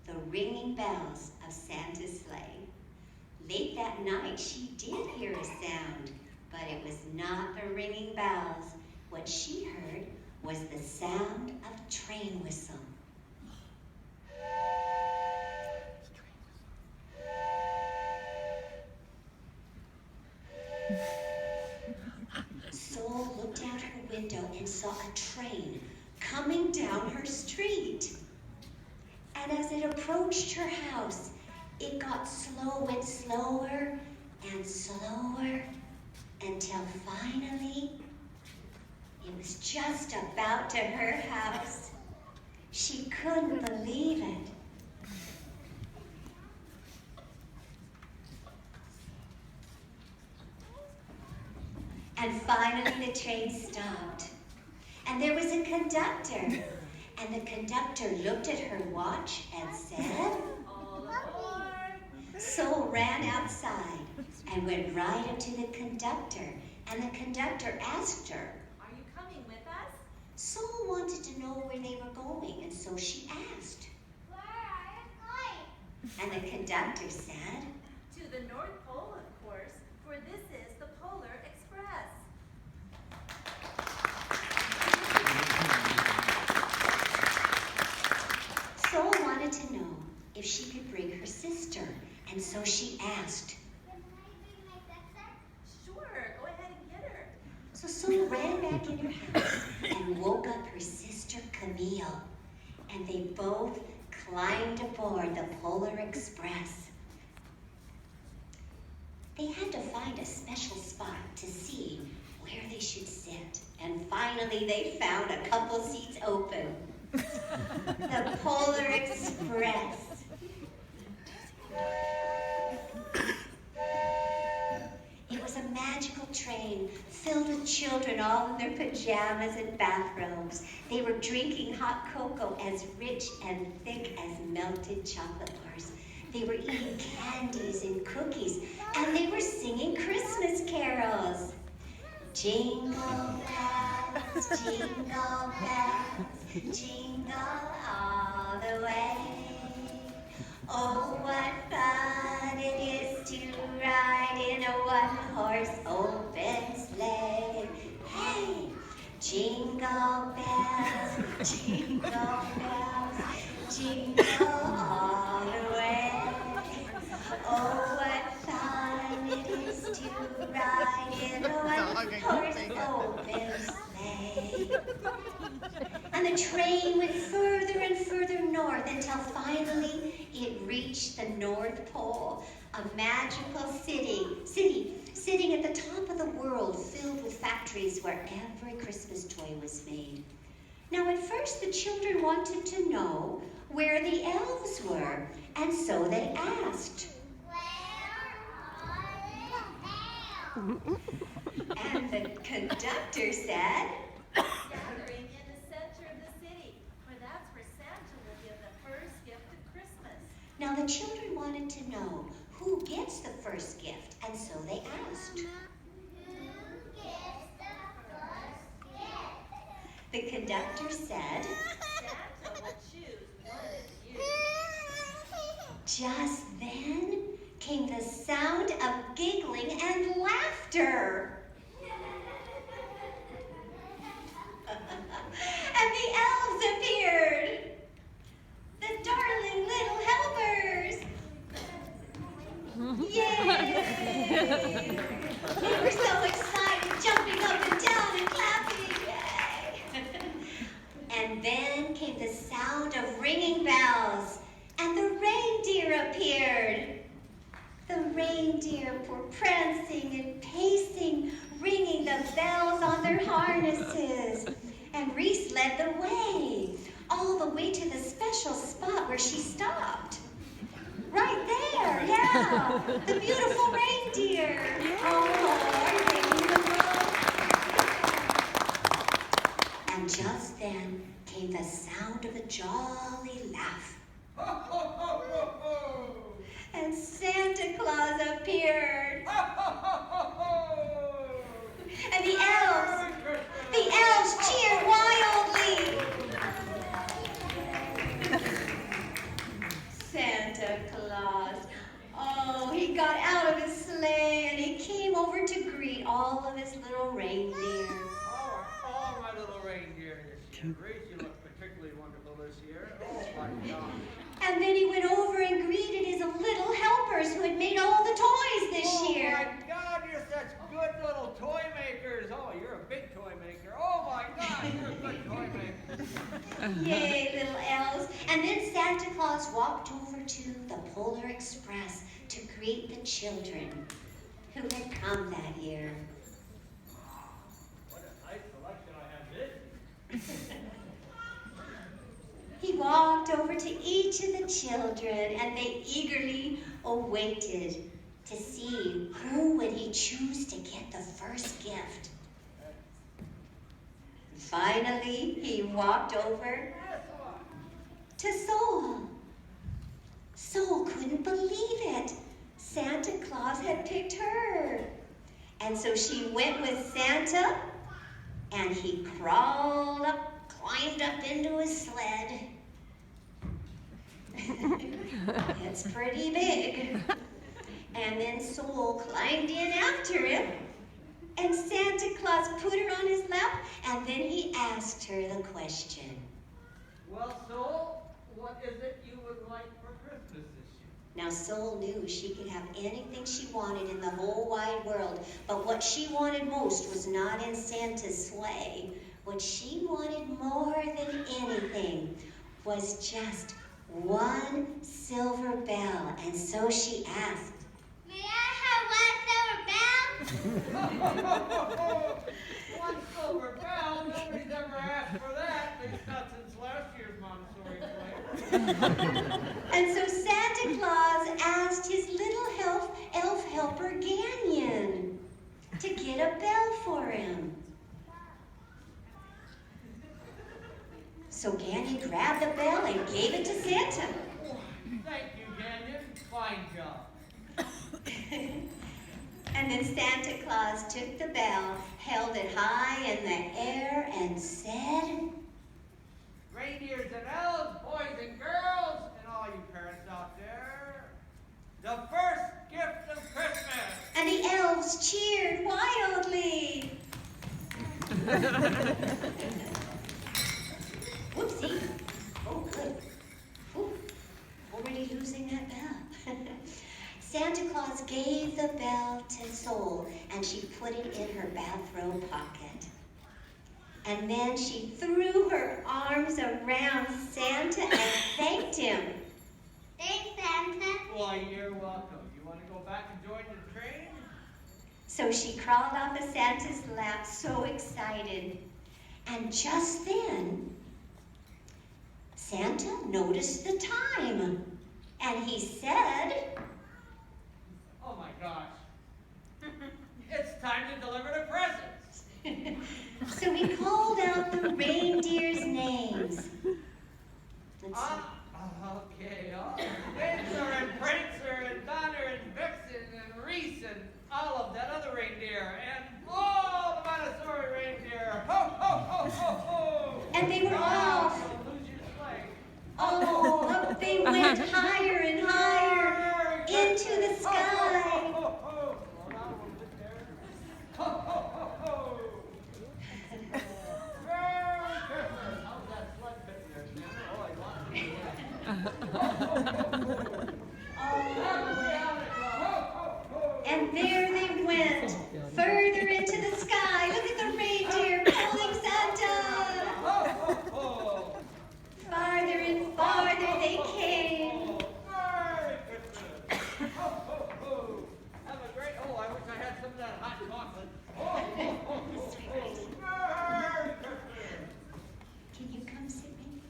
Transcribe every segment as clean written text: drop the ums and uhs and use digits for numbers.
the ringing bells of Santa's sleigh. Late that night, she did hear a sound, but it was not the ringing bells. What she heard was the sound of a train whistle. Sol looked out her window and saw a train coming down her street. And as it approached her house, it got slower and slower until finally it was just about to her house. She couldn't believe it. And finally the train stopped. And there was a conductor. And the conductor looked at her watch and said, "All aboard." Sol ran outside and went right up to the conductor. And the conductor asked her, "Are you coming with us?" Sol wanted to know where they were going, and so she asked. "Where are you going?" And the conductor said, "To the North Pole, of course, for this is the Polar Express." Sol wanted to know if she could bring her sister, and so she asked. "Can I bring my sister?" "Sure, go ahead and get her." So Sol ran back in her house and woke up her sister Camille, and they both climbed aboard the Polar Express. They had to find a special spot to see where they should sit, and finally they found a couple seats open. The Polar Express. It was a magical train filled with children all in their pajamas and bathrobes. They were drinking hot cocoa as rich and thick as melted chocolate bars. They were eating candies and cookies, and they were singing Christmas carols. Jingle bells, jingle bells, jingle all the way. Oh, what fun it is to ride in a one-horse open sleigh. Hey, jingle bells, jingle all the way. Oh, what fun it is to ride in a one-horse open sleigh. And the train went further and further north until finally it reached the North Pole, a magical city sitting at the top of the world, filled with factories where every Christmas toy was made. Now at first the children wanted to know where the elves were, and so they asked. "Where are the elves?" And the conductor said, "Gathering in the center of the city, for that's where Santa will give the first gift of Christmas." Now the children wanted to know who gets the first gift, and so they asked. "Who gets the first gift?" The conductor said, "Santa will choose one of you." Just then came the sound of giggling and laughter. And the elves appeared, the darling little helpers. Yay! They were so excited, jumping up and down and clapping. Yay! And then came the sound of ringing bells, and the reindeer appeared. The reindeer were prancing and pacing, ringing the bells on their harnesses. And Reese led the way, all the way to the special spot where she stopped. Right there, yeah, the beautiful reindeer. Oh, beautiful. And just then came the sound of a jolly laugh. And Santa Claus appeared. And the elves cheered wildly. Grace, you look particularly wonderful this year. Oh my gosh. And then he went over and greeted his little helpers who had made all the toys this year. Oh my God, you're such good little toy makers. Oh, you're a big toy maker. Oh my God, you're a good toy maker. Yay, little elves. And then Santa Claus walked over to the Polar Express to greet the children who had come that year. What a nice selection I have this. He walked over to each of the children, and they eagerly awaited to see who would he choose to get the first gift. Finally, he walked over to Sol. Sol couldn't believe it. Santa Claus had picked her. And so she went with Santa, and he climbed up into his sled. It's pretty big. And then Sol climbed in after him. And Santa Claus put her on his lap, and then he asked her the question. Well, Sol, what is it you would like for Christmas this year? Now Sol knew she could have anything she wanted in the whole wide world, but what she wanted most was not in Santa's sleigh. What she wanted more than anything was just one silver bell, and so she asked, May I have one silver bell? One silver bell? Nobody's ever asked for that. At least not since last year's Montessori play. And so Santa Claus asked his little elf helper Ganyan to get a bell for him. So Ganyan grabbed the bell and gave it to Santa. Thank you, Ganyan. Fine job. And then Santa Claus took the bell, held it high in the air, and said, Reindeers and elves, boys and girls, and all you parents out there, the first gift of Christmas. and the elves cheered wildly. Whoopsie. Oh, good. Whew. Already losing that bell. Santa Claus gave the bell to Sol, and she put it in her bathrobe pocket. And then she threw her arms around Santa and thanked him. Thanks, Santa. Why, you're welcome. You want to go back and join the train? So she crawled off of Santa's lap, so excited. And just then, Santa noticed the time. And he said, Oh my gosh. It's time to deliver the presents. so he called out the reindeers' names. Let's see. Okay. Dancer and Prancer and Donner and Vixen and Reese and all of that other reindeer and all the Montessori reindeer. Ho, ho, ho, ho, ho. And they were off. You'll lose your sleigh. Oh, up they went higher and higher into the Ho, sky. ho, ho, ho. Slow down a little bit there. Ho, ho, ho, ho. Merry Christmas. How's that sled fitting there, Santa? Oh, I lost it. Ho, ho, ho, ho. And there they went, further into the sky. Look at the reindeer pulling Santa. Farther and farther they came. Merry Christmas! Ho, ho, ho! Have a great. Oh, I wish I had some of that hot chocolate. Ho, ho, ho, ho, ho! Merry Christmas! Can you come sit with me?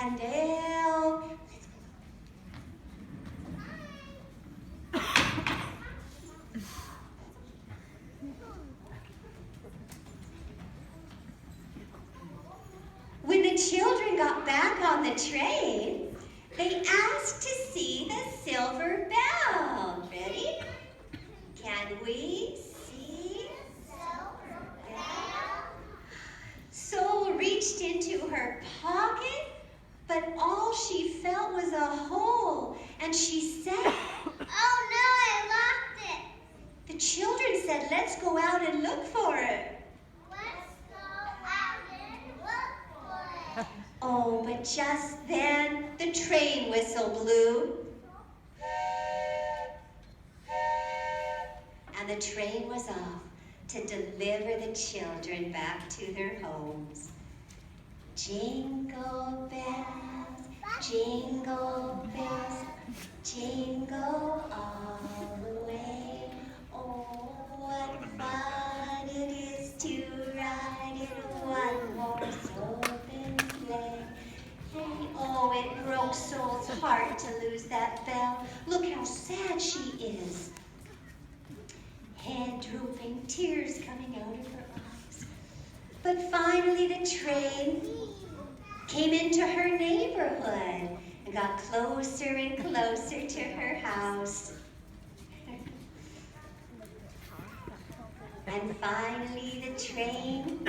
And they'll. When the children got back on the train, they asked to see the silver bell. Ready? Can we see? Sol reached into her pocket, but all she felt was a hole, and she said, Oh no, I lost it. the children said, let's go out and look for it. Let's go out and look Oh, but just then the train whistle blew. And the train was off to deliver the children back to their homes. Jingle bells, jingle bells, jingle all the way. Oh, what fun it is to ride in one horse open sleigh. Hey, oh, it broke Soul's heart to lose that bell. Look how sad she is. Head drooping, tears coming out of her eyes. But finally the train came into her neighborhood and got closer and closer to her house. And finally the train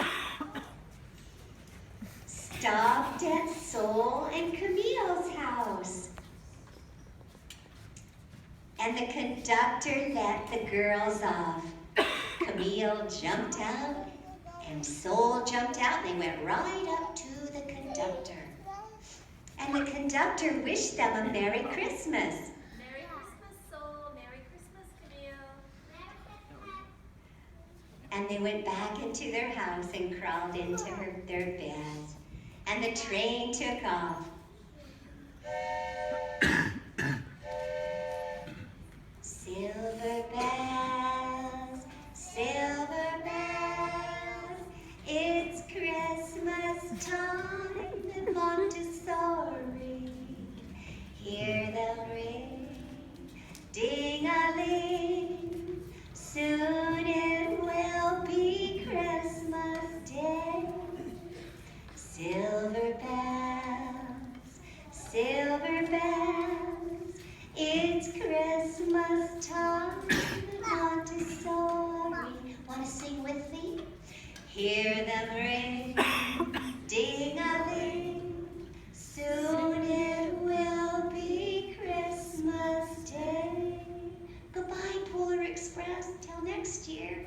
stopped at Soul and Camille's house. And the conductor let the girls off. Camille jumped out, and Soul jumped out, and they went right up to the conductor. And the conductor wished them a Merry Christmas. Merry Christmas, Soul. Merry Christmas, Camille. And they went back into their house and crawled into their beds. And the train took off. Silver bells, it's Christmas time in Montessori. Hear them ring, ding-a-ling, soon it will be Christmas Day. Silver bells, it's Christmas time in Montessori. Want to sing with me? Hear them ring, ding-a-ling, soon it will be Christmas Day. Goodbye, Polar Express, till next year.